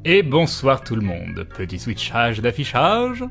Et bonsoir tout le monde, petit switchage d'affichage.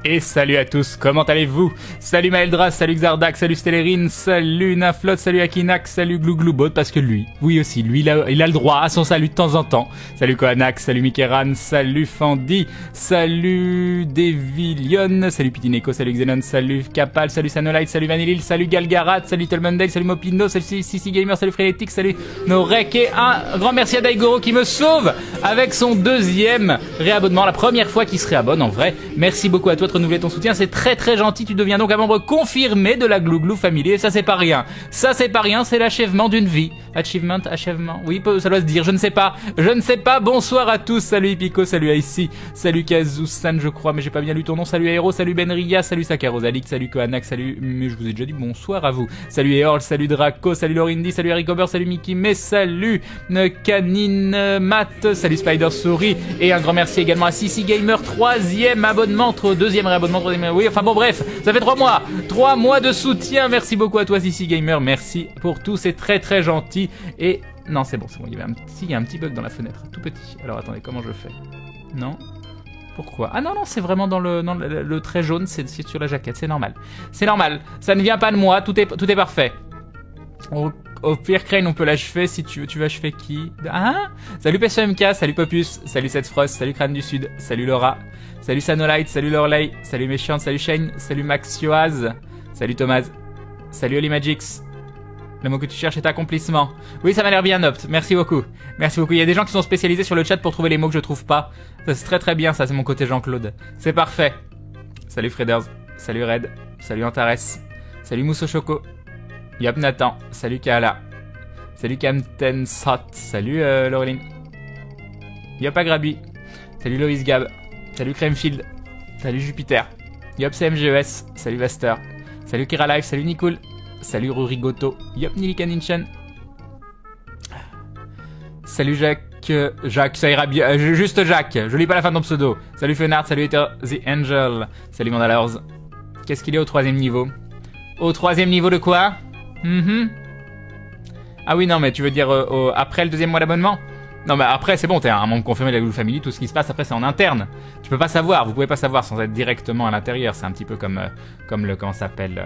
Et salut à tous, comment allez-vous? Salut Maeldra, salut Xardak, salut Stellerine, salut Naflot, salut Akinak, salut Glouglou-Bot, parce que lui aussi, il a le droit à son salut de temps en temps. Salut Kohanak, salut Mikeran, salut Fandi, salut Devilion, salut Pitineko, salut Xenon, salut Kapal, salut Sanolite, salut Vanillil, salut Galgarat, salut Tolmundale, salut Mopino, salut Sissi Gamer, salut Frénétique, salut Norek, et un grand merci à Daigoro qui me sauve avec son deuxième réabonnement, la première fois qu'il se réabonne en vrai. Merci beaucoup à toi de renouveler ton soutien, c'est très très gentil. Tu deviens donc un membre confirmé de la Glouglou Family et ça c'est pas rien. Ça c'est pas rien, c'est l'achèvement d'une vie. Achèvement, oui ça doit se dire, je ne sais pas. Bonsoir à tous, salut Hippico, salut Icy, salut Kazusan je crois, mais j'ai pas bien lu ton nom, salut Aero, salut Benria, salut Sakarosalik, salut Kohanak, salut, mais je vous ai déjà dit bonsoir à vous. Salut Eorl, salut Draco, salut Lorindi, salut Eric Ober, salut Mickey, mais salut Canine Matt, salut Spider Souris, et un grand merci également à Sissi Gamer, troisième abonnement, deuxième réabonnement, oui, enfin bon bref, ça fait 3 mois. 3 mois de soutien, merci beaucoup à toi Sissi Gamer, merci pour tout, c'est très très gentil. Et non c'est bon, il y a un petit bug dans la fenêtre, tout petit. Alors attendez, comment je fais? Non. Pourquoi? Ah non, c'est vraiment dans le trait jaune, c'est sur la jaquette, c'est normal. C'est normal, ça ne vient pas de moi, tout est parfait. Au pire, Crane, on peut l'achever si tu veux. Tu veux achever qui? Ah, salut PSMK, salut Popus, salut Setfrost, salut Crâne du Sud, salut Laura, salut Sanolite, salut Lorelei, salut Méchante, salut Shane, salut Max Yoaz, salut Thomas, salut Olimagix. Le mot que tu cherches est accomplissement. Oui, ça m'a l'air bien opt. Merci beaucoup. Merci beaucoup. Il y a des gens qui sont spécialisés sur le chat pour trouver les mots que je trouve pas. Ça, c'est très très bien, ça, c'est mon côté Jean-Claude. C'est parfait. Salut Freders. Salut Red. Salut Antares. Salut Mousso Choco. Yop Nathan. Salut Kaala. Salut Camten Sot. Salut Laureline. Yop Agrabi. Salut Loïs Gab. Salut Cremefield. Salut Jupiter. Yop CMGES. Salut Vaster. Salut Kira Life. Salut Nicole. Salut Rurigoto, yop Nilikaninchen. Salut Jacques, ça ira bien, juste Jacques, je lis pas la fin de ton pseudo. Salut Fenard, salut Ether, The Angel, salut Mandalors. Qu'est-ce qu'il y a au 3ème niveau? Au 3ème niveau de quoi? Ah oui, non, mais tu veux dire après le 2e mois d'abonnement? Non, mais après, c'est bon, t'es un membre confirmé de la Glouglou Family, tout ce qui se passe après, c'est en interne. Tu peux pas savoir, vous pouvez pas savoir sans être directement à l'intérieur. C'est un petit peu comme le, comment ça s'appelle,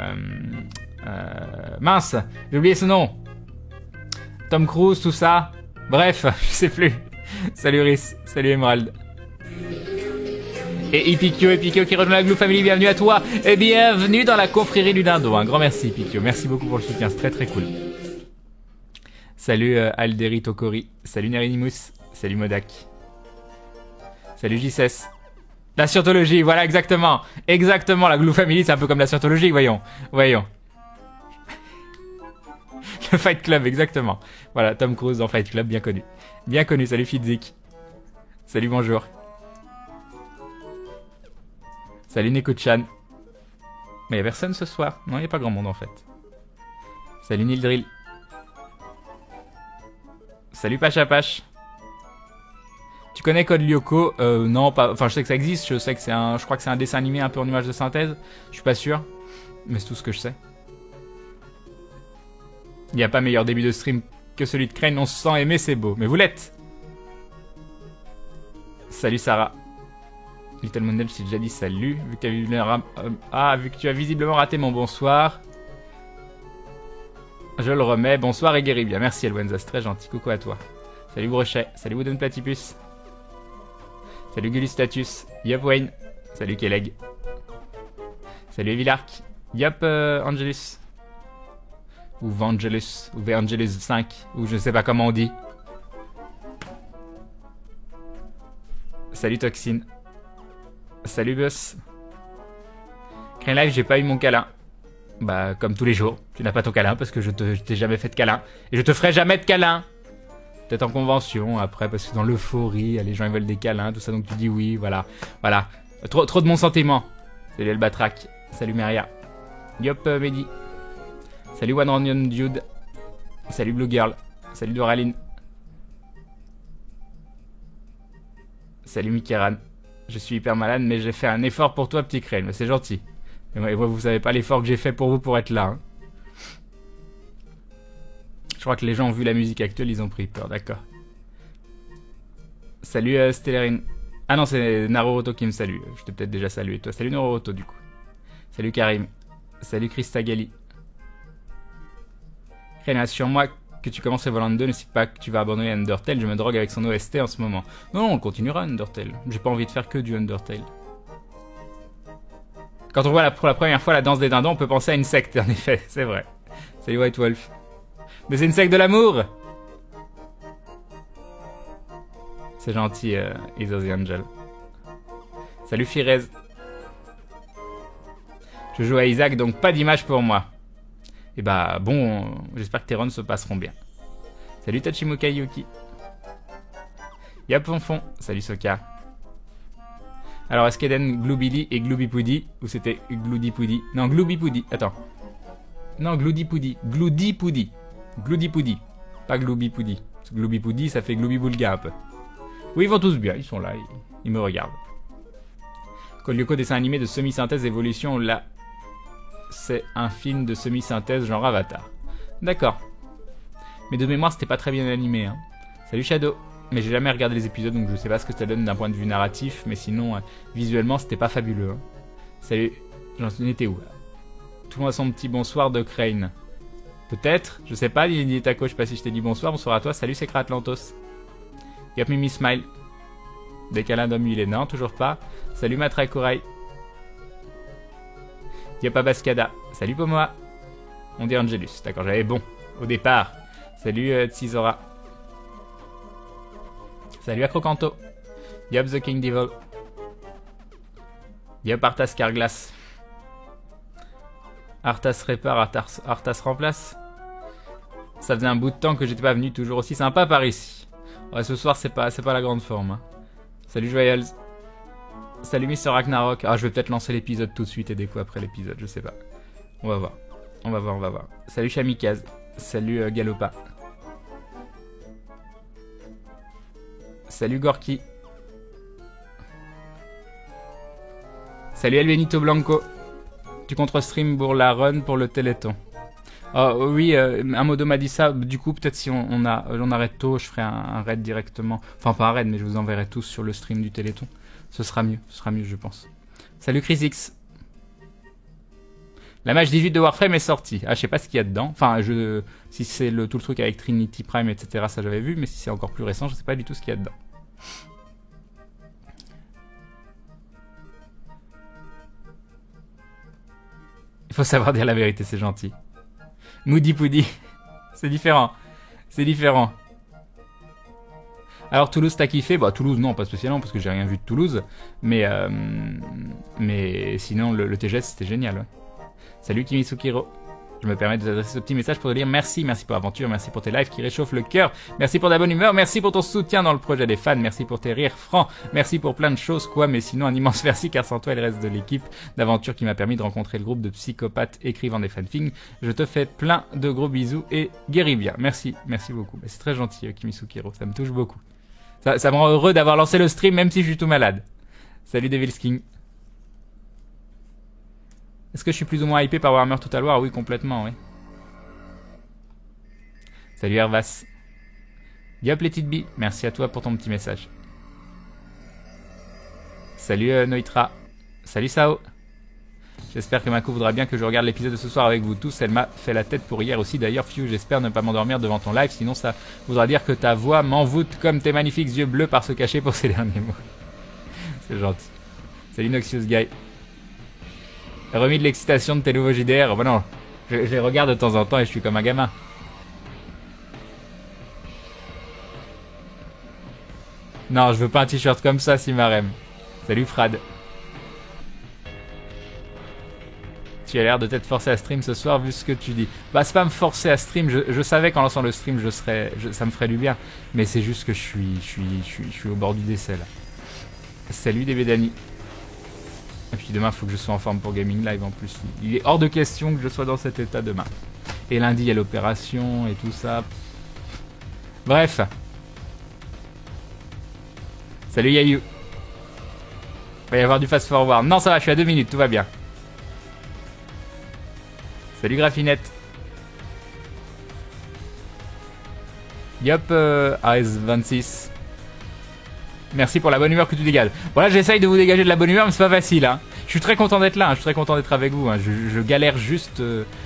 mince, j'ai oublié ce nom. Tom Cruise, tout ça. Bref, je sais plus. Salut Rhys, salut Emerald. Et Ipikyo qui rejoint la Glouglou Family, bienvenue à toi. Et bienvenue dans la confrérie du Dindo. Un grand merci Ipikyo, merci beaucoup pour le soutien, c'est très très cool. Salut Alderi Tokori, salut Nerinimus, salut Modak. Salut JSS. La scientologie, voilà exactement. Exactement, la Glouglou Family c'est un peu comme la scientologie, voyons. Le Fight Club, exactement. Voilà, Tom Cruise dans Fight Club, bien connu. Bien connu, salut Fidzik. Salut, bonjour. Salut Neko-chan. Mais y'a personne ce soir. Non, y'a pas grand monde en fait. Salut Nildrill. Salut Pachapache. Tu connais Code Lyoko? Non, pas. Enfin, je sais que ça existe. Je sais que c'est je crois que c'est un dessin animé un peu en image de synthèse. Je suis pas sûr. Mais c'est tout ce que je sais. Il n'y a pas meilleur début de stream que celui de Crane, on se sent aimé, c'est beau. Mais vous l'êtes. Salut Sarah. Little Mondel, je t'ai déjà dit salut. Vu que tu as visiblement raté mon bonsoir. Je le remets. Bonsoir et guéris bien. Merci Elwenza, c'est très gentil. Coucou à toi. Salut Brochet. Salut Wooden Platypus. Salut Gulustatus. Yop Wayne. Salut Keleg. Salut Evilark. Yop Angelus. Ou Vangelus, ou Vangelus 5, ou je sais pas comment on dit. Salut Toxine. Salut Bus. Crane Live, j'ai pas eu mon câlin. Bah, comme tous les jours, tu n'as pas ton câlin parce que je t'ai jamais fait de câlin. Et je te ferai jamais de câlin. Peut-être en convention après, parce que dans l'euphorie, les gens ils veulent des câlins, tout ça, donc tu dis oui, voilà. Voilà. Trop de mon sentiment. Salut Elbatrak. Salut Meria. Yop Mehdi. Salut One Onion Dude. Salut Blue Girl. Salut Doraline. Salut Mikeran. Je suis hyper malade, mais j'ai fait un effort pour toi, petit Crane. Mais c'est gentil. Et moi, vous savez pas l'effort que j'ai fait pour vous pour être là. Hein. Je crois que les gens ont vu la musique actuelle, ils ont pris peur, d'accord. Salut Stellerine. Ah non, c'est Naruto qui me salue. Je t'ai peut-être déjà salué. Toi, salut Naruto du coup. Salut Karim. Salut Christagali. Crane, sur moi que tu commences Volant 2, ne sais pas que tu vas abandonner Undertale. Je me drogue avec son OST en ce moment. Non, on continuera Undertale. J'ai pas envie de faire que du Undertale. Quand on voit pour la première fois la danse des dindons, on peut penser à une secte, en effet, c'est vrai. Salut White Wolf. Mais c'est une secte de l'amour. C'est gentil, Iso the Angel. Salut Firez. Je joue à Isaac, donc pas d'image pour moi. Et bah bon, j'espère que tes runs se passeront bien. Salut Tachimuka Yuki. Yap Fonfon. Salut Soka. Alors est-ce qu'Eden Gloobily et Gloobypoody ou c'était Gloodypoody? Non, Gloobypoody. Attends. Non, Gloodypoody. Gloodypoody. Gloodypoody. Pas Gloobypoody. Gloobypoody, ça fait Gloobyboulga un peu. Oui, ils vont tous bien, ils sont là, ils me regardent. Kolyoko, dessin animé de semi-synthèse évolution, là, c'est un film de semi-synthèse genre Avatar. D'accord. Mais de mémoire, c'était pas très bien animé. Hein. Salut Shadow. Mais j'ai jamais regardé les épisodes, donc je sais pas ce que ça donne d'un point de vue narratif, mais sinon, visuellement, c'était pas fabuleux. Hein. Salut, j'en étais où là? Tout le monde a son petit bonsoir de Crane. Peut-être, je sais pas, Lili Taco, je sais pas si je t'ai dit bonsoir, bonsoir à toi, salut c'est Atlantos. Yop Mimi Smile. Des câlins d'homme il est non, toujours pas. Salut Matra Korai. Yop Abascada. Salut Pomoa. On dit Angelus, d'accord, j'avais bon au départ. Salut Tsizora. Salut Acrocanto. Yop The King Devil. Yop Arthas Carglass. Arthas répare, Arthas remplace. Ça faisait un bout de temps que j'étais pas venu, toujours aussi sympa par ici. Ouais, ce soir c'est pas la grande forme. Hein. Salut Joyals. Salut Mr Ragnarok. Ah, je vais peut-être lancer l'épisode tout de suite et des coups après l'épisode, je sais pas. On va voir. On va voir. Salut Shamikaz. Salut Galopa. Salut Gorky. Salut El Benito Blanco. Tu contre-stream pour la run pour le Téléthon. Oh oui, un modo m'a dit ça. Du coup, peut-être si on arrête tôt, je ferai un raid directement. Enfin, pas un raid, mais je vous enverrai tous sur le stream du Téléthon. Ce sera mieux, je pense. Salut Chris X. La match 18 de Warframe est sortie. Ah, je sais pas ce qu'il y a dedans. Enfin, si c'est tout le truc avec Trinity Prime, etc., ça j'avais vu. Mais si c'est encore plus récent, je sais pas du tout ce qu'il y a dedans. Il faut savoir dire la vérité, c'est gentil. Moody Poody. C'est différent. Alors Toulouse, t'as kiffé? Bah Toulouse, non, pas spécialement, parce que j'ai rien vu de Toulouse. Mais sinon, le TGS, c'était génial. Ouais. Salut Kimisukiro. Je me permets de vous adresser ce petit message pour te dire merci pour l'aventure, merci pour tes lives qui réchauffent le cœur, merci pour ta bonne humeur, merci pour ton soutien dans le projet des fans, merci pour tes rires francs, merci pour plein de choses, quoi, mais sinon un immense merci car sans toi et le reste de l'équipe d'aventure qui m'a permis de rencontrer le groupe de psychopathes écrivant des fanfics. Je te fais plein de gros bisous et guéris bien. Merci beaucoup. C'est très gentil Kimisukiro, ça me touche beaucoup. Ça me rend heureux d'avoir lancé le stream même si je suis tout malade. Salut Devil's King. Est-ce que je suis plus ou moins hypé par Warhammer Total War? Oui, complètement, oui. Salut Hervas. Yop les petites billes, merci à toi pour ton petit message. Salut Noitra. Salut Sao. J'espère que Mako voudra bien que je regarde l'épisode de ce soir avec vous tous. Elle m'a fait la tête pour hier aussi. D'ailleurs, Fiu, j'espère ne pas m'endormir devant ton live. Sinon, ça voudra dire que ta voix m'envoûte comme tes magnifiques yeux bleus par se cacher pour ces derniers mots. C'est gentil. Salut Noxious Guy. Remis de l'excitation de tes nouveaux JDR. Bon non, je les regarde de temps en temps et je suis comme un gamin. Non, je veux pas un t-shirt comme ça, Simarem. Salut Frad. Tu as l'air de t'être forcé à stream ce soir vu ce que tu dis. Bah c'est pas me forcer à stream, je savais qu'en lançant le stream ça me ferait du bien. Mais c'est juste que je suis au bord du décès là. Salut DB Dani. Et puis demain, il faut que je sois en forme pour Gaming Live en plus. Il est hors de question que je sois dans cet état demain. Et lundi, il y a l'opération et tout ça. Bref. Salut Yayu. Il va y avoir du fast forward. Non, ça va, je suis à 2 minutes, tout va bien. Salut Graffinette. Yop, AS26. Merci pour la bonne humeur que tu dégages. Voilà, j'essaye de vous dégager de la bonne humeur, mais c'est pas facile. Hein. Je suis très content d'être là, hein. Je suis très content d'être avec vous. Hein. Je galère juste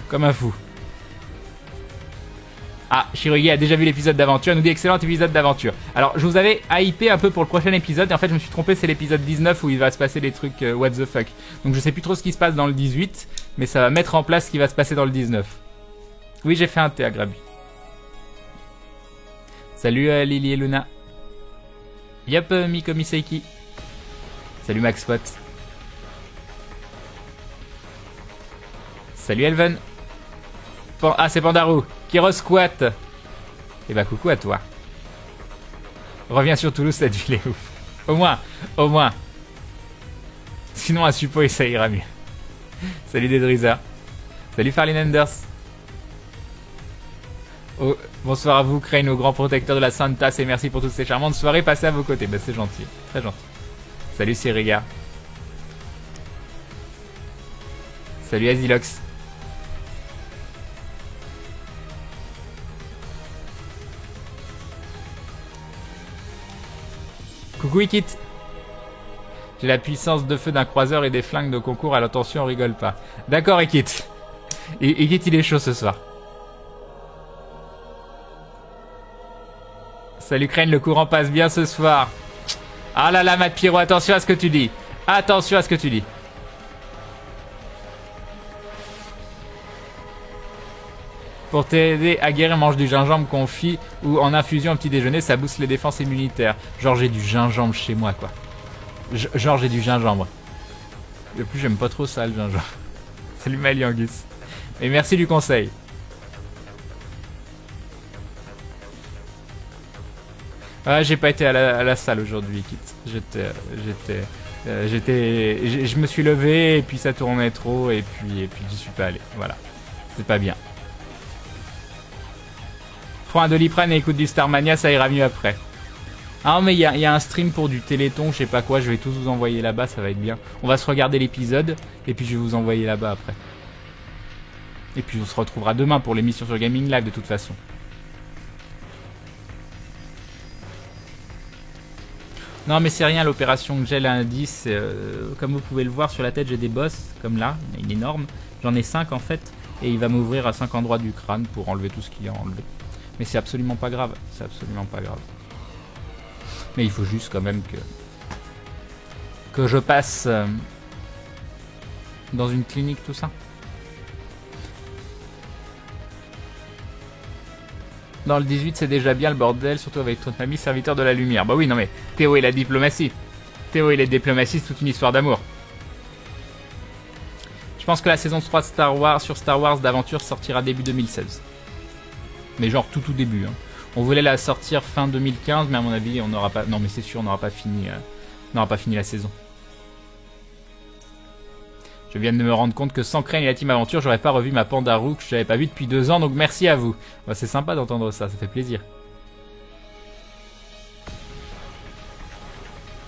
comme un fou. Ah, Shirogi a déjà vu l'épisode d'aventure, elle nous dit excellent épisode d'aventure. Alors, je vous avais hypé un peu pour le prochain épisode, et en fait, je me suis trompé, c'est l'épisode 19 où il va se passer des trucs what the fuck. Donc, je sais plus trop ce qui se passe dans le 18, mais ça va mettre en place ce qui va se passer dans le 19. Oui, j'ai fait un thé à Grabi. Salut Lily et Luna. Yep, Mikomi Seiki. Salut Max Spot. Salut Elven. Ah, c'est Pandarou qui resquatte. Eh bah, coucou à toi. Reviens sur Toulouse, cette ville est ouf. Au moins. Sinon, à Suppo, ça ira mieux. Salut Dedriza. Salut Farlin Enders. Oh, bonsoir à vous, Crane, au grand protecteur de la Santas, et merci pour toutes ces charmantes soirées passées à vos côtés. Bah, c'est gentil, très gentil. Salut Siriga. Salut Azilox. Coucou Ikit. J'ai la puissance de feu d'un croiseur et des flingues de concours, à l'attention, on rigole pas. D'accord Ikit. Ikit, il est chaud ce soir. Salut Crane, le courant passe bien ce soir. Ah là là, Matt Pyro, attention à ce que tu dis. Attention à ce que tu dis. Pour t'aider à guérir, mange du gingembre confit ou en infusion au petit déjeuner, ça booste les défenses immunitaires. Genre j'ai du gingembre chez moi quoi. Genre j'ai du gingembre. De plus j'aime pas trop ça le gingembre. Salut Maliangus. Et merci du conseil. Ah, j'ai pas été à la salle aujourd'hui, Kit. Je me suis levé et puis ça tournait trop et puis j'y suis pas allé. Voilà, c'est pas bien. Prends un Doliprane et écoute du Starmania, ça ira mieux après. Ah mais il y a un stream pour du Téléthon, je sais pas quoi, je vais tous vous envoyer là-bas, ça va être bien. On va se regarder l'épisode et puis je vais vous envoyer là-bas après. Et puis on se retrouvera demain pour l'émission sur Gaming Live de toute façon. Non mais c'est rien, l'opération que j'ai lundi, c'est comme vous pouvez le voir sur la tête, j'ai des bosses, comme là, une énorme. J'en ai 5 en fait, et il va m'ouvrir à 5 endroits du crâne pour enlever tout ce qu'il y a à enlever. Mais c'est absolument pas grave, c'est absolument pas grave. Mais il faut juste quand même que je passe dans une clinique, tout ça. Dans le 18, c'est déjà bien le bordel, surtout avec ton ami serviteur de la lumière. Bah oui, non mais Théo et la diplomatie. Théo et les diplomaties, c'est toute une histoire d'amour. Je pense que la saison 3 de Star Wars d'aventure sortira début 2016. Mais genre tout début. Hein. On voulait la sortir fin 2015, mais à mon avis, on n'aura pas... Non mais c'est sûr, on n'aura pas fini la saison. Je viens de me rendre compte que sans Crane et la Team Aventure, j'aurais pas revu ma Pandarou que je n'avais pas vue depuis 2 ans, donc merci à vous. Bah, c'est sympa d'entendre ça, ça fait plaisir.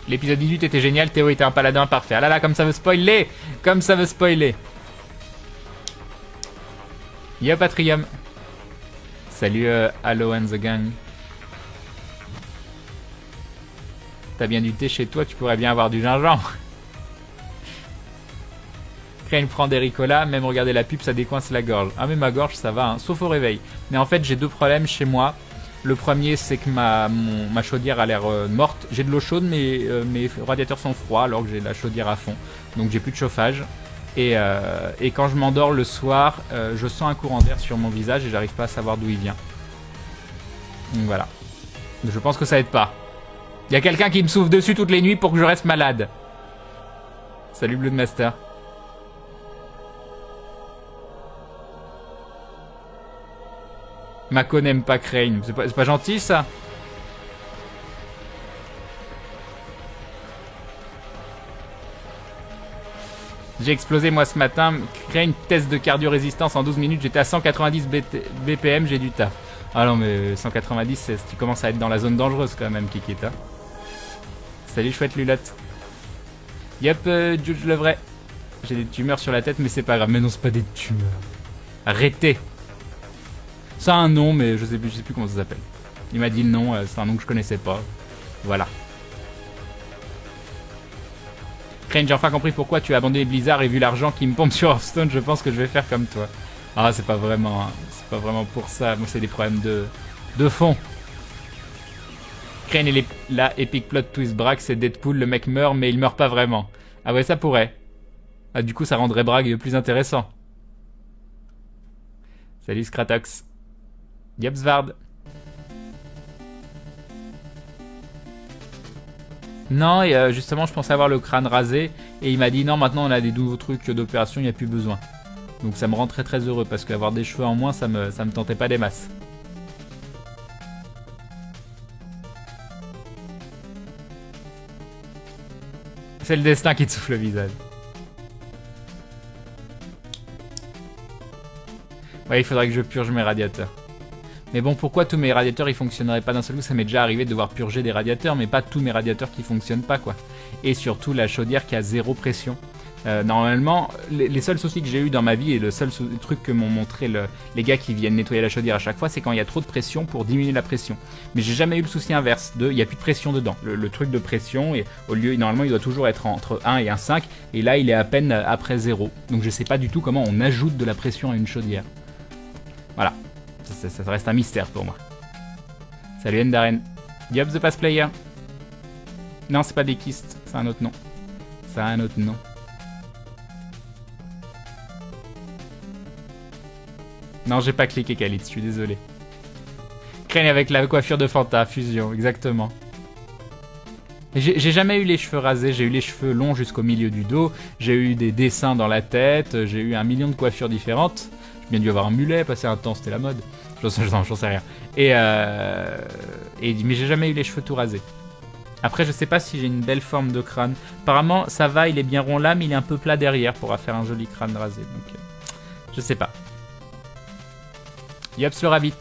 L'épisode 18 était génial, Théo était un paladin parfait. Ah là là, comme ça veut spoiler. Comme ça veut spoiler. Yo Patrium. Salut Hello and the Gang. T'as bien du thé chez toi, tu pourrais bien avoir du gingembre. Crane prend des ricolas, même regarder la pub ça décoince la gorge. Ah mais ma gorge ça va, hein, sauf au réveil. Mais en fait j'ai 2 problèmes chez moi. Le premier c'est que ma chaudière a l'air morte. J'ai de l'eau chaude mais mes radiateurs sont froids alors que j'ai la chaudière à fond. Donc j'ai plus de chauffage. Et quand je m'endors le soir, je sens un courant d'air sur mon visage et j'arrive pas à savoir d'où il vient. Donc voilà. Je pense que ça aide pas. Il y a quelqu'un qui me souffle dessus toutes les nuits pour que je reste malade. Salut Bloodmaster. Mako n'aime pas Crane. C'est pas gentil ça. J'ai explosé moi ce matin. Crane, test de cardio-résistance en 12 minutes. J'étais à 190 BPM, j'ai du taf. Ah non mais 190, tu commences à être dans la zone dangereuse quand même, Kikita. Salut chouette lulotte. Yep, Juge le vrai. J'ai des tumeurs sur la tête mais c'est pas grave. Mais non, c'est pas des tumeurs. Arrêtez. Ça a un nom, mais je sais plus comment ça s'appelle. Il m'a dit le nom, c'est un nom que je connaissais pas. Voilà. Crane, j'ai enfin compris pourquoi tu as abandonné Blizzard et vu l'argent qui me pompe sur Hearthstone, je pense que je vais faire comme toi. Ah, c'est pas vraiment, hein. C'est pas vraiment pour ça. Moi, c'est des problèmes de fond. Crane et la Epic Plot Twist Bragg, c'est Deadpool, le mec meurt, mais il meurt pas vraiment. Ah ouais, ça pourrait. Ah, du coup, ça rendrait Bragg plus intéressant. Salut Scratox. Yabsvard. Non, et justement, je pensais avoir le crâne rasé, et il m'a dit non, maintenant on a des nouveaux trucs d'opération, il n'y a plus besoin. Donc ça me rend très très heureux, parce qu'avoir des cheveux en moins, ça me tentait pas des masses. C'est le destin qui te souffle le visage. Ouais, il faudrait que je purge mes radiateurs. Mais bon, pourquoi tous mes radiateurs ils fonctionneraient pas d'un seul coup? Ça m'est déjà arrivé de devoir purger des radiateurs, mais pas tous mes radiateurs qui fonctionnent pas, quoi. Et surtout la chaudière qui a 0 pression. Normalement, les seuls soucis que j'ai eu dans ma vie et le seul truc que m'ont montré les gars qui viennent nettoyer la chaudière à chaque fois, c'est quand il y a trop de pression pour diminuer la pression. Mais j'ai jamais eu le souci inverse, il n'y a plus de pression dedans. Le truc de pression, et au lieu, normalement il doit toujours être entre 1 et 1,5, et là il est à peine après 0. Donc je sais pas du tout comment on ajoute de la pression à une chaudière. Voilà, ça reste un mystère pour moi. Salut Endaren. Diop the Pass Player. Non, c'est pas des kystes, c'est un autre nom. Ça a un autre nom. Non, j'ai pas cliqué Khalid, je suis désolé. Crane avec la coiffure de Fanta, fusion, exactement. J'ai jamais eu les cheveux rasés, j'ai eu les cheveux longs jusqu'au milieu du dos, j'ai eu des dessins dans la tête, j'ai eu 1 million de coiffures différentes. J'ai bien dû avoir un mulet, passer un temps, c'était la mode. J'en sais rien. Mais j'ai jamais eu les cheveux tout rasés. Après, je sais pas si j'ai une belle forme de crâne. Apparemment, ça va, il est bien rond là, mais il est un peu plat derrière pour faire un joli crâne rasé. Donc, je sais pas. Yops le rabbit.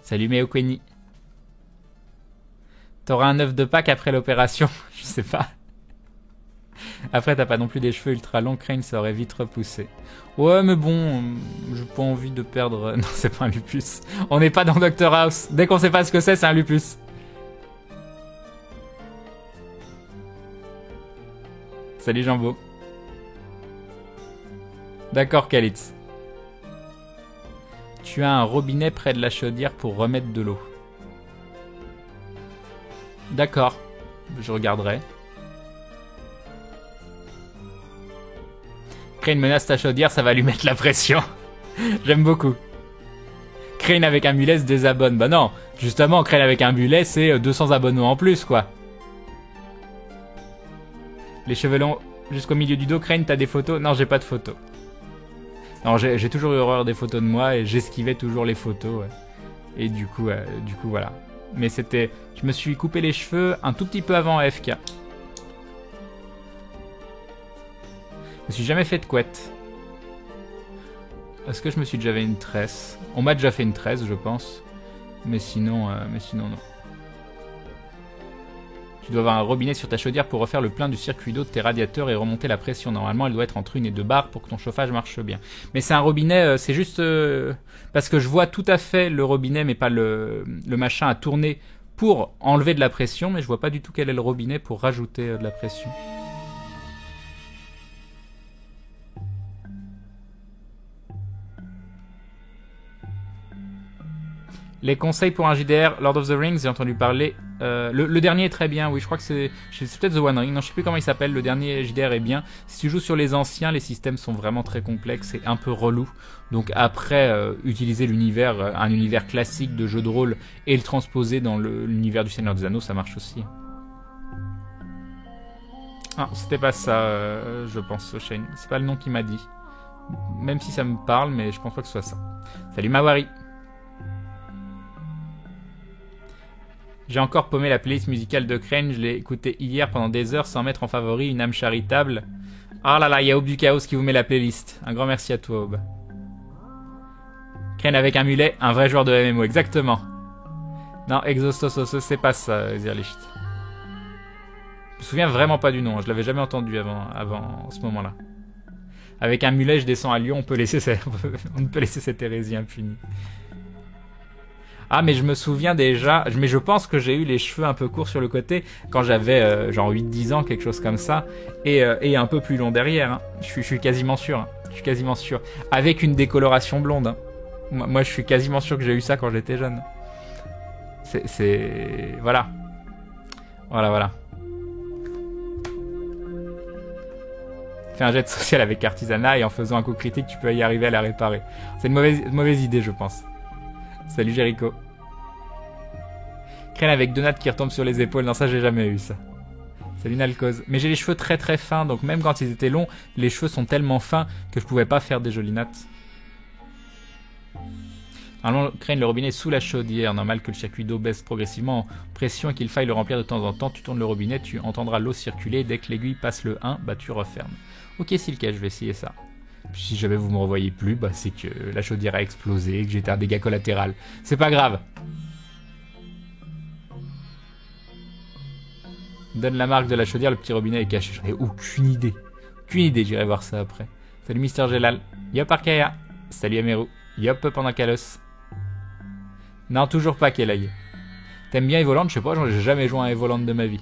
Salut Meo Queenie. T'auras un œuf de Pâques après l'opération? Je sais pas. Après, t'as pas non plus des cheveux ultra longs, Crane, ça aurait vite repoussé. Ouais, mais bon, j'ai pas envie de perdre... Non, c'est pas un lupus. On n'est pas dans Dr House. Dès qu'on sait pas ce que c'est un lupus. Salut Jambo. D'accord, Kalitz. Tu as un robinet près de la chaudière pour remettre de l'eau. D'accord, je regarderai. Crane menace ta chaudière, ça va lui mettre la pression. J'aime beaucoup. Crane avec un mulet se désabonne. Bah non, justement, Crane avec un mulet, c'est 200 abonnements en plus, quoi. Les cheveux longs jusqu'au milieu du dos. Crane, t'as des photos? Non, j'ai pas de photos. Non, j'ai toujours eu horreur des photos de moi et j'esquivais toujours les photos. Ouais. Et du coup, voilà. Mais c'était... Je me suis coupé les cheveux un tout petit peu avant AFK. Je me suis jamais fait de couette. Est-ce que je me suis déjà fait une tresse? On m'a déjà fait une tresse, je pense. Mais sinon non. Tu dois avoir un robinet sur ta chaudière pour refaire le plein du circuit d'eau de tes radiateurs et remonter la pression. Normalement, elle doit être entre 1 et 2 bars pour que ton chauffage marche bien. Mais c'est un robinet, c'est juste... parce que je vois tout à fait le robinet, mais pas le machin à tourner pour enlever de la pression. Mais je vois pas du tout quel est le robinet pour rajouter de la pression. Les conseils pour un JDR, Lord of the Rings, j'ai entendu parler. Le dernier est très bien, oui, je crois que c'est peut-être The One Ring, non, je sais plus comment il s'appelle, le dernier JDR est bien. Si tu joues sur les anciens, les systèmes sont vraiment très complexes et un peu relous. Donc après, utiliser l'univers, un univers classique de jeu de rôle et le transposer dans l'univers du Seigneur des Anneaux, ça marche aussi. Ah, c'était pas ça, je pense, Shane. C'est pas le nom qu'il m'a dit. Même si ça me parle, mais je pense pas que ce soit ça. Salut Mawari. J'ai encore paumé la playlist musicale de Crane, je l'ai écoutée hier pendant des heures sans mettre en favori une âme charitable. Ah là là, il y a Aube du Chaos qui vous met la playlist. Un grand merci à toi, Aube. Crane avec un mulet, un vrai joueur de MMO, exactement. Non, Exostosos, c'est pas ça, Zirlicht. Je me souviens vraiment pas du nom, je l'avais jamais entendu avant ce moment-là. Avec un mulet, je descends à Lyon, on ne peut laisser cette hérésie impunie. Ah, mais je me souviens déjà, mais je pense que j'ai eu les cheveux un peu courts sur le côté quand j'avais genre 8-10 ans, quelque chose comme ça, et un peu plus long derrière. Hein. Je suis quasiment sûr. Hein. Je suis quasiment sûr. Avec une décoloration blonde. Hein. Moi, je suis quasiment sûr que j'ai eu ça quand j'étais jeune. C'est... Voilà. Voilà. Fais un jet social avec artisanat et en faisant un coup critique, tu peux y arriver à la réparer. C'est une mauvaise idée, je pense. Salut Jericho. Crane avec deux nattes qui retombent sur les épaules. Non, ça, j'ai jamais eu ça. Salut Nalcose. Mais j'ai les cheveux très très fins, donc même quand ils étaient longs, les cheveux sont tellement fins que je pouvais pas faire des jolies nattes. Normalement, Crane, le robinet est sous la chaudière. Normal que le circuit d'eau baisse progressivement en pression et qu'il faille le remplir de temps en temps. Tu tournes le robinet, tu entendras l'eau circuler. Dès que l'aiguille passe le 1, bah tu refermes. Ok, c'est le cas, je vais essayer ça. Puis si jamais vous me revoyez plus, bah c'est que la chaudière a explosé, que j'étais un dégât collatéral. C'est pas grave. Donne la marque de la chaudière, le petit robinet est caché. J'en ai aucune idée. Aucune idée, j'irai voir ça après. Salut Mister Gelal. Yop Arkaya. Salut Ameru. Yop pendant Kalos. Non, toujours pas Kelay. T'aimes bien Evoland? Je sais pas, j'ai jamais joué à Evoland de ma vie.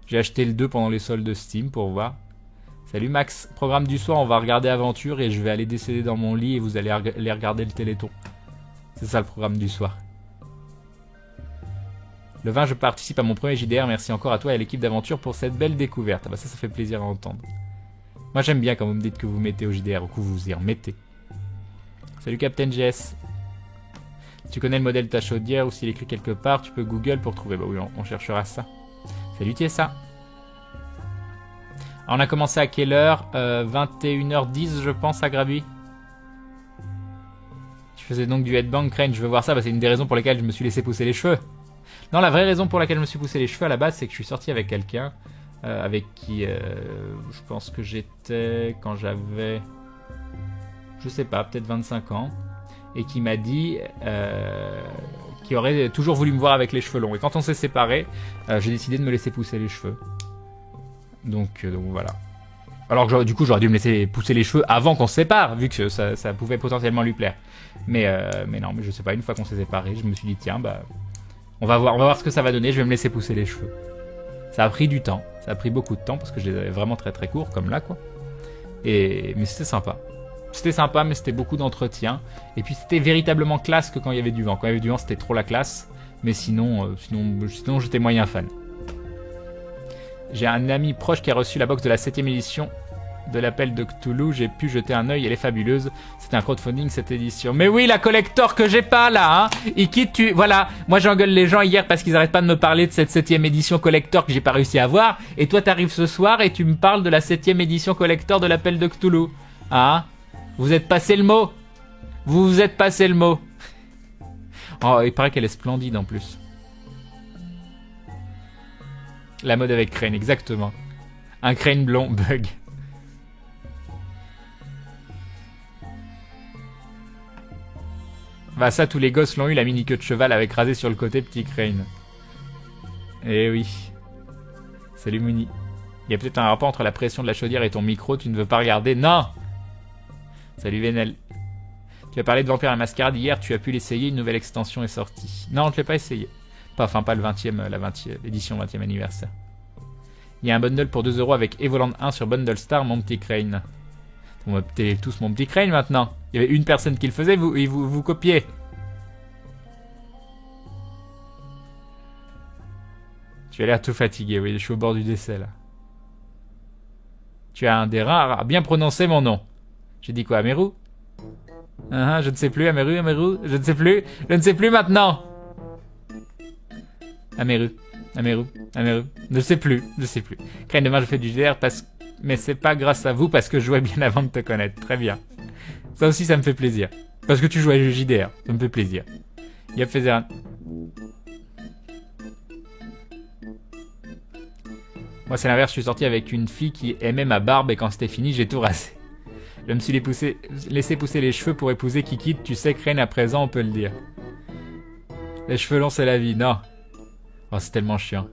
J'ai acheté le 2 pendant les soldes de Steam pour voir. Salut Max. Programme du soir, on va regarder Aventure et je vais aller décéder dans mon lit et vous allez aller regarder le Téléthon. C'est ça le programme du soir. Le 20, je participe à mon premier JDR. Merci encore à toi et à l'équipe d'Aventure pour cette belle découverte. Ah bah ça fait plaisir à entendre. Moi j'aime bien quand vous me dites que vous mettez au JDR ou que vous y remettez. Salut Captain GS. Si tu connais le modèle de ta chaudière ou s'il est écrit quelque part, tu peux Google pour trouver. Bah oui, on cherchera ça. Salut Tiessa. Alors on a commencé à quelle heure 21h10 je pense à Grabuy. Tu faisais donc du headbang, Crane, je veux voir ça, bah, c'est une des raisons pour lesquelles je me suis laissé pousser les cheveux. Non, la vraie raison pour laquelle je me suis poussé les cheveux à la base, c'est que je suis sorti avec quelqu'un avec qui je pense que j'étais quand j'avais, je sais pas, peut-être 25 ans, et qui m'a dit qu'il aurait toujours voulu me voir avec les cheveux longs. Et quand on s'est séparés, j'ai décidé de me laisser pousser les cheveux. Donc voilà. Alors que du coup, j'aurais dû me laisser pousser les cheveux avant qu'on se sépare, vu que ça pouvait potentiellement lui plaire. Mais non, mais je sais pas, une fois qu'on s'est séparés, je me suis dit, tiens, bah... On va voir ce que ça va donner, je vais me laisser pousser les cheveux. Ça a pris du temps, ça a pris beaucoup de temps parce que je les avais vraiment très très courts, comme là quoi. Mais c'était sympa. C'était sympa, mais c'était beaucoup d'entretien. Et puis c'était véritablement classe que quand il y avait du vent. Quand il y avait du vent, c'était trop la classe. Mais sinon j'étais moyen fan. J'ai un ami proche qui a reçu la box de la 7ème édition de l'appel de Cthulhu. J'ai pu jeter un œil, elle est fabuleuse. C'était un crowdfunding cette édition. Mais oui, la collector que j'ai pas là, hein. Voilà, moi j'engueule les gens hier parce qu'ils arrêtent pas de me parler de cette 7ème édition collector que j'ai pas réussi à avoir. Et toi t'arrives ce soir et tu me parles de la 7ème édition collector de l'appel de Cthulhu. Hein? Vous êtes passé le mot. Vous êtes passé le mot. Oh, il paraît qu'elle est splendide en plus. La mode avec Crane, exactement. Un Crane blond, bug. Bah ça, tous les gosses l'ont eu, la mini queue de cheval avec rasé sur le côté, petit Crane. Eh oui. Salut Mouni. Il y a peut-être un rapport entre la pression de la chaudière et ton micro, tu ne veux pas regarder? Non. Salut Venel. Tu as parlé de Vampire la Mascarade hier, tu as pu l'essayer, une nouvelle extension est sortie. Non, je ne l'ai pas essayé. Enfin, pas le 20e, l'édition 20e anniversaire. Il y a un bundle pour 2 € avec Evoland 1 sur Bundle Star, mon petit Crane. On va peut-être tous mon petit Crane maintenant. Il y avait une personne qui le faisait, vous copiez. Tu as l'air tout fatigué, oui, je suis au bord du décès là. Tu as un des reins à bien prononcer mon nom. J'ai dit quoi, Ameru? Je ne sais plus, Ameru, je ne sais plus maintenant. Ameru. Je sais plus. Crane, demain je fais du JDR mais c'est pas grâce à vous parce que je jouais bien avant de te connaître. Très bien. Ça aussi, ça me fait plaisir. Parce que tu jouais à JDR. Ça me fait plaisir. Yop Fezeran. Moi, c'est l'inverse. Je suis sorti avec une fille qui aimait ma barbe et quand c'était fini, j'ai tout rasé. Je me suis laissé pousser les cheveux pour épouser Kiki. Tu sais, Crane, à présent, on peut le dire. Les cheveux longs, c'est la vie. Non. Oh, c'est tellement chiant.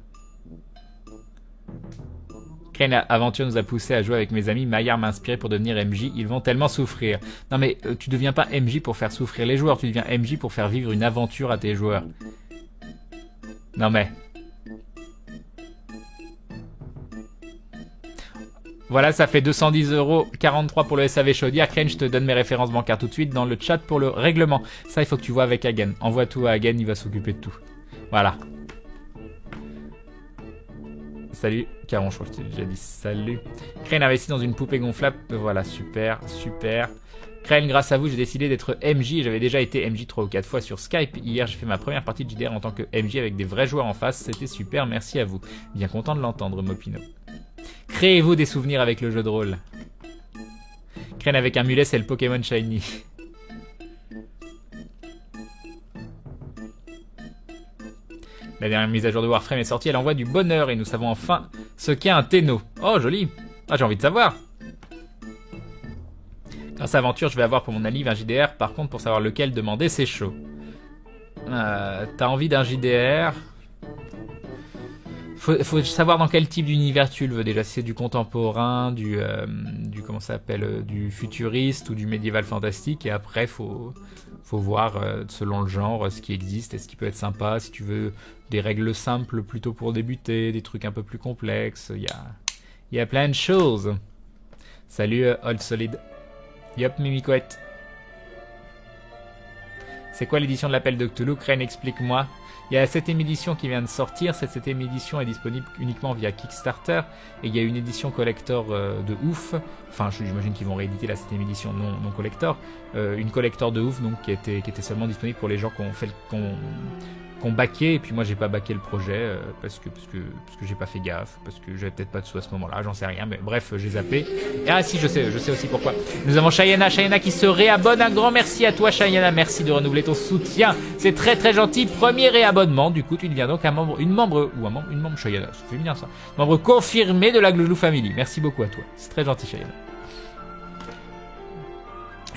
Crane Aventure nous a poussé à jouer avec mes amis. Maillard m'a inspiré pour devenir MJ. Ils vont tellement souffrir. Non mais tu deviens pas MJ pour faire souffrir les joueurs. Tu deviens MJ pour faire vivre une aventure à tes joueurs. Non mais... Voilà, ça fait 210 €, 43 pour le SAV Chaudière. Crane, je te donne mes références bancaires tout de suite dans le chat pour le règlement. Ça, il faut que tu vois avec Hagen. Envoie tout à Hagen, il va s'occuper de tout. Voilà. Salut, Caron, je crois que je t'ai déjà dit salut. Crane investi dans une poupée gonflable. Voilà, super, super. Crane, grâce à vous, j'ai décidé d'être MJ et j'avais déjà été MJ 3 ou 4 fois sur Skype. Hier, j'ai fait ma première partie de JDR en tant que MJ avec des vrais joueurs en face. C'était super, merci à vous. Bien content de l'entendre, Mopino. Créez-vous des souvenirs avec le jeu de rôle. Crane avec un mulet, c'est le Pokémon Shiny. La dernière mise à jour de Warframe est sortie, elle envoie du bonheur et nous savons enfin ce qu'est un Tenno. Oh, joli. Ah, j'ai envie de savoir. Grâce à Aventure, je vais avoir pour mon allié un JDR. Par contre, pour savoir lequel demander, c'est chaud. T'as envie d'un JDR? Faut savoir dans quel type d'univers tu le veux déjà. Si c'est du contemporain, du comment ça s'appelle, du futuriste ou du médiéval fantastique. Et après, faut voir selon le genre ce qui existe et ce qui peut être sympa. Si tu veux des règles simples plutôt pour débuter, des trucs un peu plus complexes. Il y a plein de choses. Salut Old Solid. Yop Mimicoette. C'est quoi l'édition de l'appel de Cthulhu? Crane, explique-moi. Il y a la 7ème édition qui vient de sortir. Cette 7ème édition est disponible uniquement via Kickstarter. Et il y a une édition collector de ouf. Enfin, j'imagine qu'ils vont rééditer la 7ème édition non collector. Une collector de ouf donc, qui était seulement disponible pour les gens qu'on baqué. Et puis moi, j'ai pas baqué le projet parce que j'ai pas fait gaffe. Parce que j'avais peut-être pas de sous à ce moment-là. J'en sais rien. Mais bref, j'ai zappé. Et ah si, je sais aussi pourquoi. Nous avons Chayana qui se réabonne. Un grand merci à toi, Chayana. Merci de renouveler ton soutien. C'est très très gentil. Premier réabonnement. Du coup, tu deviens donc une membre Chayana. Ça fait bien ça. Membre confirmé de la Glouglou Family. Merci beaucoup à toi. C'est très gentil, Chayana.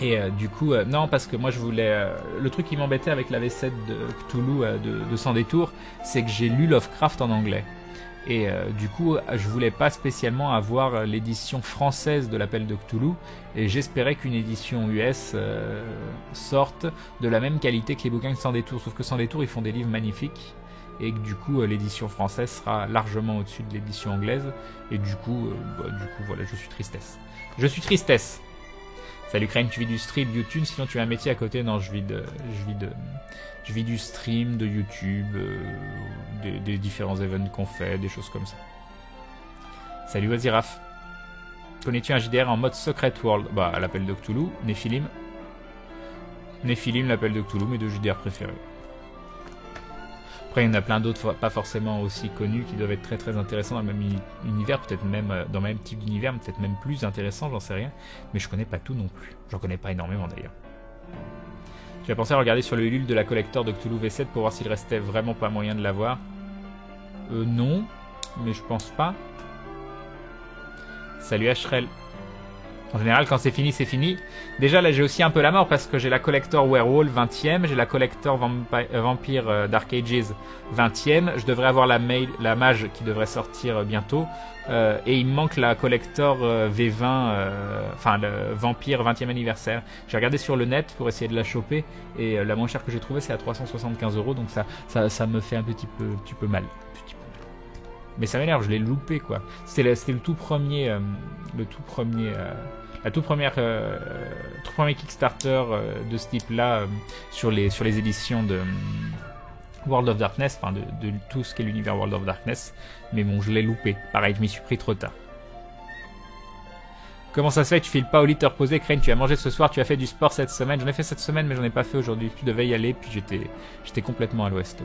Et du coup, non, parce que moi je voulais... le truc qui m'embêtait avec la V7 de Cthulhu de Sans Détour, c'est que j'ai lu Lovecraft en anglais. Et du coup, je voulais pas spécialement avoir l'édition française de l'appel de Cthulhu. Et j'espérais qu'une édition US sorte de la même qualité que les bouquins de Sans Détour. Sauf que Sans Détour, ils font des livres magnifiques. Et que du coup, l'édition française sera largement au-dessus de l'édition anglaise. Et du coup, voilà, je suis tristesse. Je suis tristesse. Salut Crane, tu vis du stream YouTube, sinon tu as un métier à côté? Non, je vis du stream, de YouTube, des différents events qu'on fait, des choses comme ça. Salut Waziraf. Connais-tu un JDR en mode Secret World? Bah, l'appel de Cthulhu, Nephilim. Nephilim, l'appel de Cthulhu, mes deux JDR préférés. Après, il y en a plein d'autres, pas forcément aussi connus, qui doivent être très très intéressants dans le même univers, peut-être même dans le même type d'univers, peut-être même plus intéressants, j'en sais rien. Mais je connais pas tout non plus. J'en connais pas énormément d'ailleurs. J'ai pensé à regarder sur le Ulule de la collector de Cthulhu V7 pour voir s'il restait vraiment pas moyen de l'avoir. Non, mais je pense pas. Salut Ashrel. En général, quand c'est fini, c'est fini. Déjà, là, j'ai aussi un peu la mort parce que j'ai la collector Werewolf 20ème, j'ai la collector Vampire Dark Ages 20ème, je devrais avoir la mage qui devrait sortir bientôt, et il me manque la collector V20, enfin le Vampire 20ème anniversaire. J'ai regardé sur le net pour essayer de la choper, et la moins chère que j'ai trouvée, c'est à 375 €, donc ça me fait un petit peu mal. Mais ça m'énerve, je l'ai loupé quoi. C'était le tout premier, tout premier Kickstarter de ce type-là sur les éditions de World of Darkness, enfin de tout ce qu'est l'univers World of Darkness. Mais bon, je l'ai loupé. Pareil, je m'y suis pris trop tard. Comment ça se fait que tu files pas au lit te reposer, Crane? Tu as mangé ce soir, tu as fait du sport cette semaine. J'en ai fait cette semaine, mais j'en ai pas fait aujourd'hui. Tu devais y aller, puis j'étais complètement à l'ouest.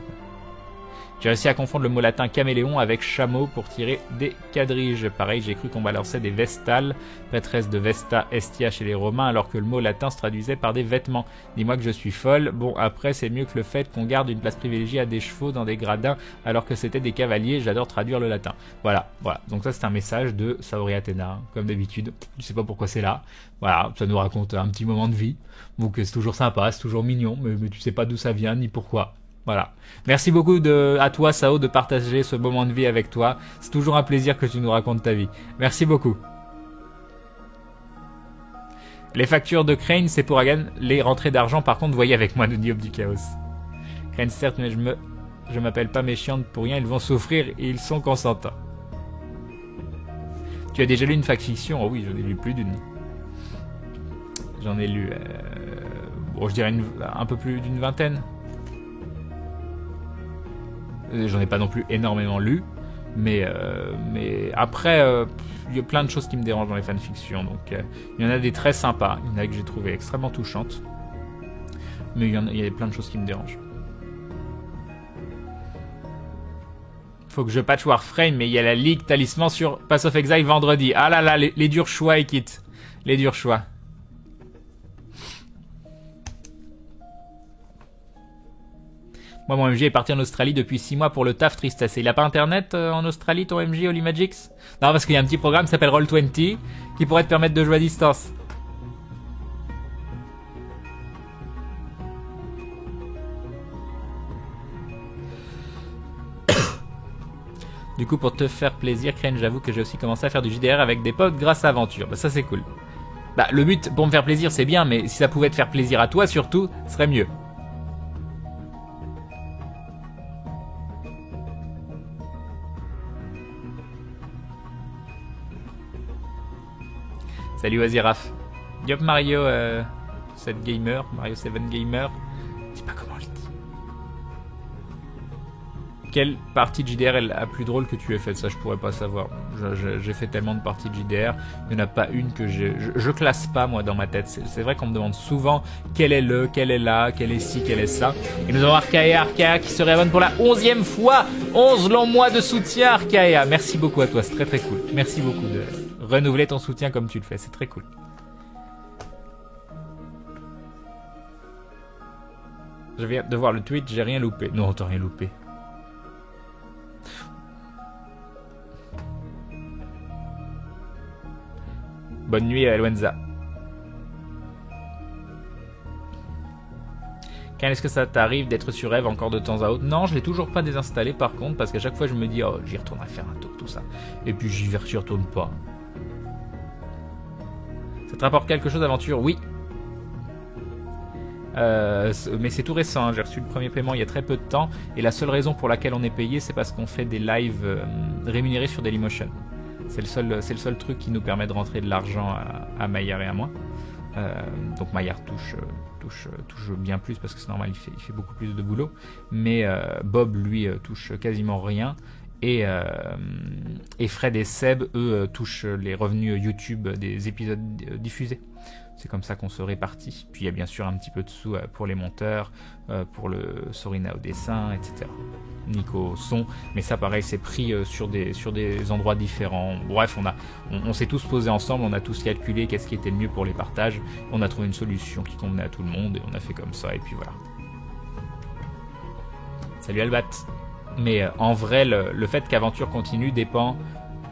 J'ai réussi à confondre le mot latin caméléon avec chameau pour tirer des quadriges. Pareil, j'ai cru qu'on balançait des vestales, prêtresse de Vesta Estia chez les Romains, alors que le mot latin se traduisait par des vêtements. Dis-moi que je suis folle. Bon, après, c'est mieux que le fait qu'on garde une place privilégiée à des chevaux dans des gradins, alors que c'était des cavaliers. J'adore traduire le latin. Voilà. Donc ça, c'est un message de Saori Athena, comme d'habitude. Je sais pas pourquoi c'est là. Voilà, ça nous raconte un petit moment de vie. Donc c'est toujours sympa, c'est toujours mignon, mais tu sais pas d'où ça vient, ni pourquoi. Voilà. Merci beaucoup à toi, Sao, de partager ce moment de vie avec toi. C'est toujours un plaisir que tu nous racontes ta vie. Merci beaucoup. Les factures de Crane, c'est pour Hagan. Les rentrées d'argent, par contre, voyez avec moi, nous dit Hope du Chaos. Crane, certes, mais je m'appelle pas méchante pour rien. Ils vont souffrir et ils sont consentants. Tu as déjà lu une fanfiction? Oh oui, j'en ai lu plus d'une. J'en ai lu... bon, je dirais un peu plus d'une vingtaine. J'en ai pas non plus énormément lu, mais après, il y a plein de choses qui me dérangent dans les fanfictions. Donc, il y en a des très sympas, il y en a que j'ai trouvé extrêmement touchantes, mais il y a plein de choses qui me dérangent. Faut que je patch Warframe, mais il y a la Ligue Talisman sur Pass of Exile vendredi. Ah là là, les durs choix, Ekit. Les durs choix. Moi, mon MJ est parti en Australie depuis 6 mois pour le taf, tristesse. Et il a pas internet en Australie, ton MJ, Holy Magix? Non, parce qu'il y a un petit programme qui s'appelle Roll20 qui pourrait te permettre de jouer à distance. Du coup, pour te faire plaisir, Crane, j'avoue que j'ai aussi commencé à faire du JDR avec des potes grâce à Aventure. Bah ça, c'est cool. Bah, le but, pour me faire plaisir, c'est bien, mais si ça pouvait te faire plaisir à toi, surtout, ce serait mieux. Salut Aziraf. Yop Mario 7 Gamer, Mario 7 Gamer. Je sais pas comment on le dit. Quelle partie de JDR est la plus drôle que tu aies faite? Ça, je pourrais pas savoir. J'ai fait tellement de parties de JDR. Il n'y en a pas une que je classe pas, moi, dans ma tête. C'est vrai qu'on me demande souvent quel est le, quel est là, quel est ci, quel est ça. Et nous avons Archaea qui se réabonne pour la 11e fois. 11 longs mois de soutien, Archaea. Merci beaucoup à toi, c'est très très cool. Merci beaucoup de renouveler ton soutien comme tu le fais, c'est très cool. Je viens de voir le tweet, j'ai rien loupé. Non, t'as rien loupé. Bonne nuit à Elwenza. Quand est-ce que ça t'arrive d'être sur Eve encore de temps à autre? Non, je l'ai toujours pas désinstallé par contre, parce qu'à chaque fois je me dis, oh, j'y retournerai faire un tour, tout ça. Et puis j'y retourne pas. Ça te rapporte quelque chose d'aventure? Oui. Mais c'est tout récent, hein. J'ai reçu le premier paiement il y a très peu de temps, et la seule raison pour laquelle on est payé, c'est parce qu'on fait des lives rémunérés sur Dailymotion. C'est le seul truc qui nous permet de rentrer de l'argent à Maillard et à moi. Donc Maillard touche bien plus parce que c'est normal, il fait beaucoup plus de boulot. Mais Bob, lui, touche quasiment rien. Et Fred et Seb, eux, touchent les revenus YouTube des épisodes diffusés. C'est comme ça qu'on se répartit. Puis il y a bien sûr un petit peu de sous pour les monteurs, pour le Sorina au dessin, etc. Nico au son, mais ça pareil c'est pris sur des endroits différents. Bref, on s'est tous posés ensemble, on a tous calculé qu'est-ce qui était le mieux pour les partages. On a trouvé une solution qui convenait à tout le monde et on a fait comme ça et puis voilà. Salut Albat. Mais en vrai, le fait qu'Aventure continue dépend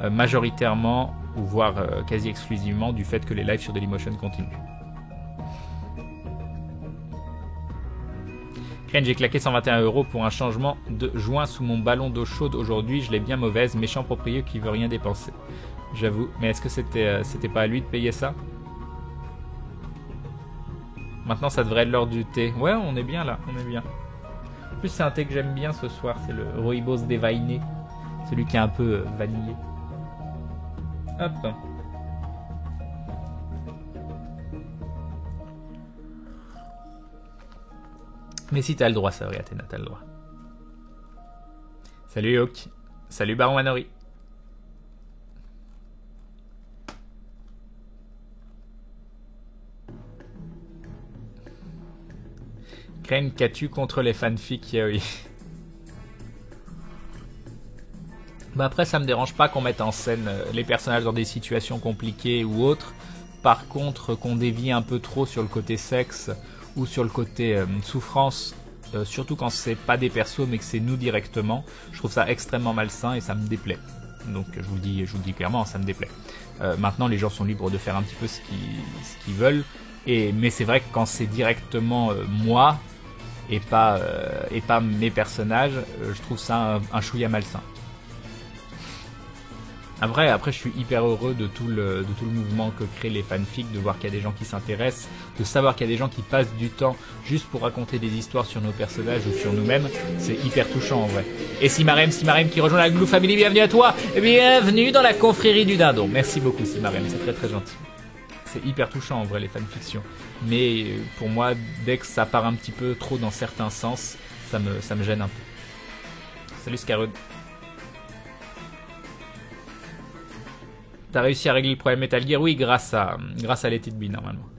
majoritairement, ou voire quasi exclusivement, du fait que les lives sur Dailymotion continuent. Crane, j'ai claqué 121 € pour un changement de joint sous mon ballon d'eau chaude aujourd'hui. Je l'ai bien mauvaise, méchant propriétaire qui veut rien dépenser. J'avoue, mais est-ce que c'était pas à lui de payer ça? Maintenant, ça devrait être l'heure du thé. Ouais, on est bien là, on est bien. En plus, c'est un thé que j'aime bien ce soir, c'est le Rooibos dévainé. Celui qui est un peu vanillé. Hop. Mais si t'as le droit, ça, oui, Athéna, t'as le droit. Salut Hawk. Salut Baron Manori. Crane, qu'as-tu contre les fanfics yaoi? Bah après, ça me dérange pas qu'on mette en scène les personnages dans des situations compliquées ou autres. Par contre, qu'on dévie un peu trop sur le côté sexe ou sur le côté souffrance, surtout quand c'est pas des persos mais que c'est nous directement, je trouve ça extrêmement malsain et ça me déplaît. Donc je vous le dis clairement, ça me déplaît. Maintenant, les gens sont libres de faire un petit peu ce qu'ils veulent, mais c'est vrai que quand c'est directement moi, et pas mes personnages, je trouve ça un chouïa malsain. Après, je suis hyper heureux de tout le mouvement que créent les fanfics, de voir qu'il y a des gens qui s'intéressent, de savoir qu'il y a des gens qui passent du temps juste pour raconter des histoires sur nos personnages ou sur nous-mêmes. C'est hyper touchant en vrai. Et Simarem qui rejoint la Glou Family, bienvenue à toi. Bienvenue dans la confrérie du dindon. Merci beaucoup Simarem, c'est très très gentil. C'est hyper touchant en vrai les fanfictions. Mais pour moi, dès que ça part un petit peu trop dans certains sens, ça me gêne un peu. Salut Scarud. T'as réussi à régler le problème Metal Gear? Oui, grâce à Let It Be normalement.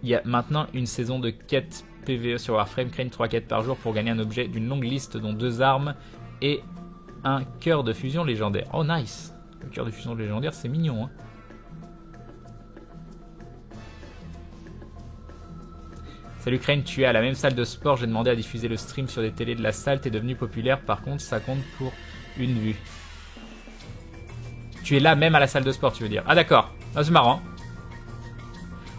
Il y a maintenant une saison de quêtes PvE sur Warframe. Craigne 3 quêtes par jour pour gagner un objet d'une longue liste dont 2 armes et un cœur de fusion légendaire. Oh nice. Le cœur de fusion légendaire, c'est mignon hein. Salut Crane, tu es à la même salle de sport. J'ai demandé à diffuser le stream sur des télés de la salle. T'es devenu populaire. Par contre, ça compte pour une vue. Tu es là même à la salle de sport, tu veux dire. Ah d'accord, ah, c'est marrant.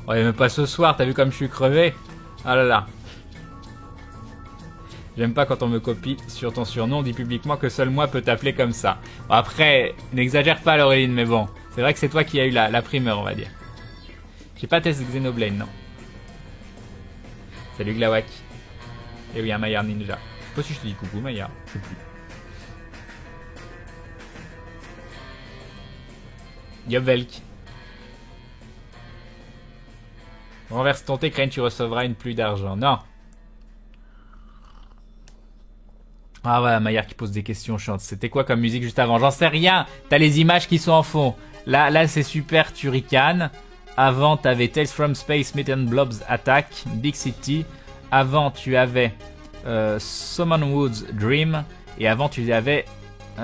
Ouais, mais pas ce soir, t'as vu comme je suis crevé? Ah là là. J'aime pas quand on me copie sur ton surnom, on dit publiquement que seul moi peut t'appeler comme ça. Bon, après, n'exagère pas Laureline, mais bon. C'est vrai que c'est toi qui as eu la primeur, on va dire. J'ai pas testé Xenoblade, non. Salut Glawak. Et oui, un Maillard Ninja. Je sais pas si je te dis coucou Maillard, je sais plus. Yobvelk. Renverse ton thé, Crane, tu recevras une pluie d'argent. Non. Ah ouais, Maillard qui pose des questions chiantes. C'était quoi comme musique juste avant? J'en sais rien. T'as les images qui sont en fond. Là c'est super, tu ricanes. Avant, t'avais Tales from Space, Meat and Blobs Attack, Big City. Avant, tu avais Summon Woods Dream. Et avant, tu avais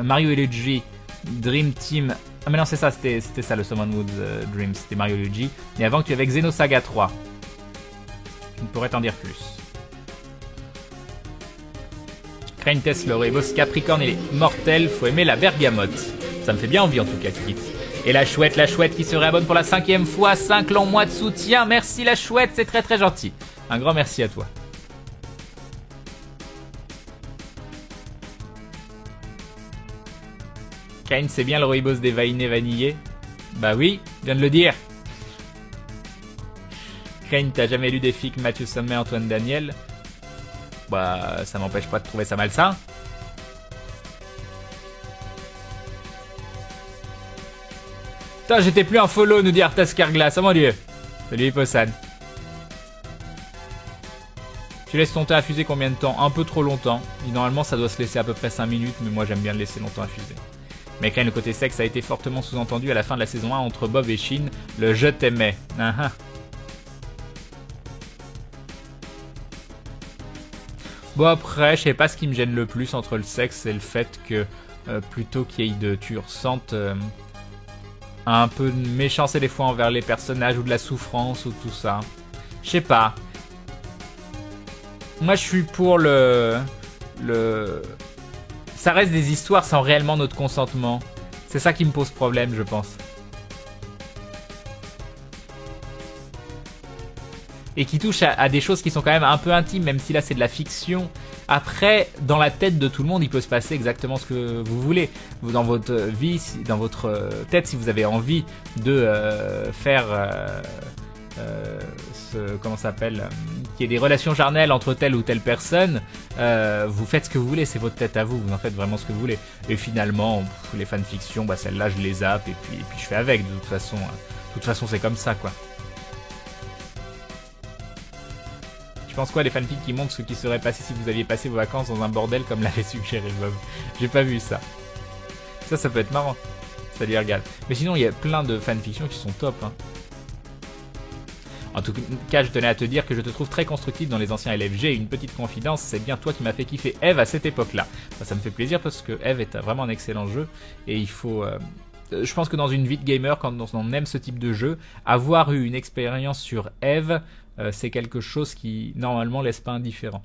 Mario et Luigi Dream Team. Ah mais non c'est ça, c'était ça le Summon Woods Dream, c'était Mario Luigi. Et avant que tu avais Xenosaga 3. Je ne pourrais t'en dire plus. Crane Test le Rebus Capricorne, il est mortel, faut aimer la bergamote. Ça me fait bien envie en tout cas, Kikit. Et la chouette qui se réabonne pour la 5e fois, 5 longs mois de soutien. Merci la chouette, c'est très très gentil. Un grand merci à toi. Kane, c'est bien le rooibos des vainés vanillés? Bah oui, je viens de le dire. Kane, t'as jamais lu des fics Mathieu Sommet, Antoine Daniel? Bah, ça m'empêche pas de trouver ça malsain. Putain, j'étais plus en follow, nous dit Arthas Carglass. Oh mon dieu. Salut Hipposan. Tu laisses ton thé infuser combien de temps? Un peu trop longtemps. Et normalement, ça doit se laisser à peu près 5 minutes, mais moi j'aime bien le laisser longtemps infuser. Mais Crane, le côté sexe a été fortement sous-entendu à la fin de la saison 1 entre Bob et Shin. Le je t'aimais. Bon après, je sais pas ce qui me gêne le plus entre le sexe, c'est le fait que plutôt qu'il y ait tu ressentes un peu de méchanceté des fois envers les personnages ou de la souffrance ou tout ça. Je sais pas. Moi je suis pour ça reste des histoires sans réellement notre consentement. C'est ça qui me pose problème, je pense. Et qui touche à des choses qui sont quand même un peu intimes, même si là c'est de la fiction. Après, dans la tête de tout le monde, il peut se passer exactement ce que vous voulez. Vous, dans votre vie, dans votre tête, si vous avez envie de faire comment ça s'appelle, qu'il y ait des relations charnelles entre telle ou telle personne, vous faites ce que vous voulez, c'est votre tête à vous, vous en faites vraiment ce que vous voulez. Et finalement, les fanfictions, bah celles-là je les zappe et puis je fais avec, de toute façon. De toute façon, c'est comme ça, quoi. Tu penses quoi des fanfics qui montrent ce qui serait passé si vous aviez passé vos vacances dans un bordel comme l'avait suggéré Bob? J'ai pas vu ça. Ça peut être marrant. Salut regarde. Mais sinon, il y a plein de fanfictions qui sont top, hein. En tout cas, je tenais à te dire que je te trouve très constructif dans les anciens LFG. Une petite confidence, c'est bien toi qui m'as fait kiffer Eve à cette époque-là. Ça me fait plaisir parce que Eve est vraiment un excellent jeu et il faut... je pense que dans une vie de gamer, quand on aime ce type de jeu, avoir eu une expérience sur Eve, c'est quelque chose qui normalement laisse pas indifférent.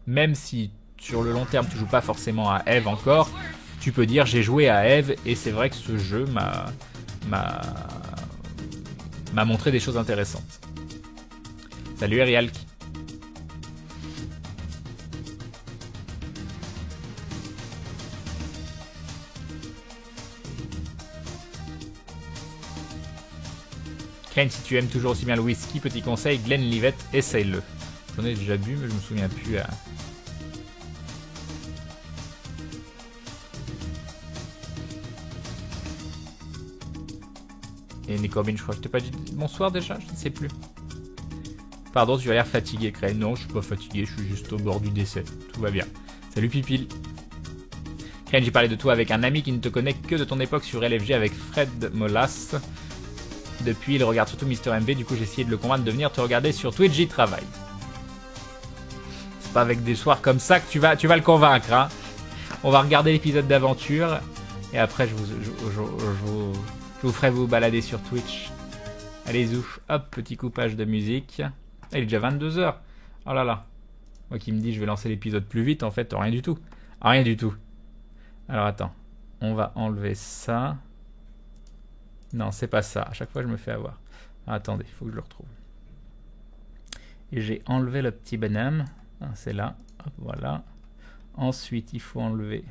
Même si sur le long terme tu joues pas forcément à Eve encore, tu peux dire j'ai joué à Eve et c'est vrai que ce jeu m'a montré des choses intéressantes. Salut Erialk. Crane, si tu aimes toujours aussi bien le whisky, petit conseil, Glenlivet, essaye-le. J'en ai déjà bu, mais je me souviens plus. Et Nick Corbin, je crois que je t'ai pas dit bonsoir déjà, je ne sais plus. Pardon, tu as l'air fatigué, Crane. Non, je suis pas fatigué, je suis juste au bord du décès. Tout va bien. Salut Pipil. Crane, j'ai parlé de toi avec un ami qui ne te connaît que de ton époque sur LFG avec Fred Molas. Depuis, il regarde surtout Mister MV, du coup j'ai essayé de le convaincre de venir te regarder sur Twitch, j'y travaille. C'est pas avec des soirs comme ça que tu vas le convaincre, hein. On va regarder l'épisode d'aventure, et après je vous ferai vous balader sur Twitch. Allez zou, hop, petit coupage de musique. Ah, il est déjà 22h. Oh là là. Moi qui me dis je vais lancer l'épisode plus vite, en fait rien du tout. Rien du tout. Alors attends, on va enlever ça. Non, c'est pas ça. À chaque fois, je me fais avoir. Ah, attendez, il faut que je le retrouve. Et j'ai enlevé le petit bonhomme. Ah, c'est là. Hop, voilà. Ensuite, il faut enlever...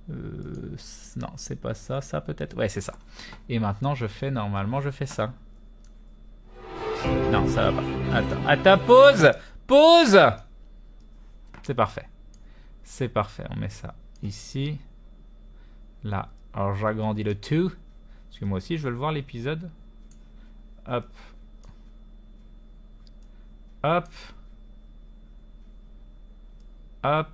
non, c'est pas ça. Ça, peut-être. Ouais, c'est ça. Et maintenant, je fais... Normalement, je fais ça. Non, ça va pas. Attends. Attends, pause. Pause. C'est parfait. C'est parfait. On met ça ici. Là. Alors j'agrandis le tout. Parce que moi aussi je veux le voir l'épisode. Hop. Hop. Hop.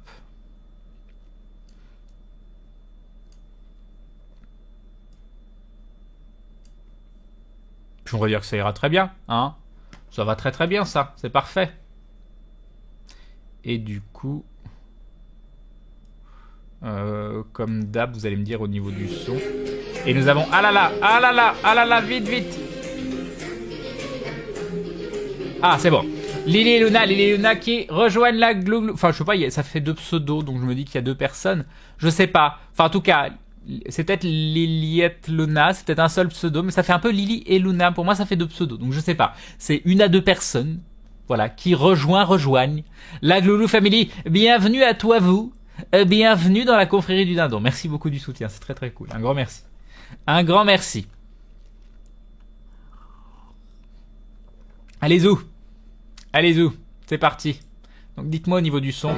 Puis on va dire que ça ira très bien. Hein, ça va très très bien ça. C'est parfait. Et du coup... comme d'hab, vous allez me dire au niveau du son. Et nous avons... Ah là là, ah là là, ah là là, vite, vite. Ah, c'est bon. Lily et Luna qui rejoignent la glouglou. Enfin, je sais pas, ça fait 2 pseudos, donc je me dis qu'il y a 2 personnes. Je sais pas. Enfin, en tout cas, c'est peut-être Liliette Luna, c'est peut-être un seul pseudo, mais ça fait un peu Lily et Luna. Pour moi, ça fait 2 pseudos, donc je sais pas. C'est 1 à 2 personnes, voilà, qui rejoignent la Glouglou Family. Bienvenue à toi, vous. Bienvenue dans la confrérie du dindon. Merci beaucoup du soutien, c'est très très cool. Un grand merci. Un grand merci. Allez-y, c'est parti. Donc dites-moi au niveau du son.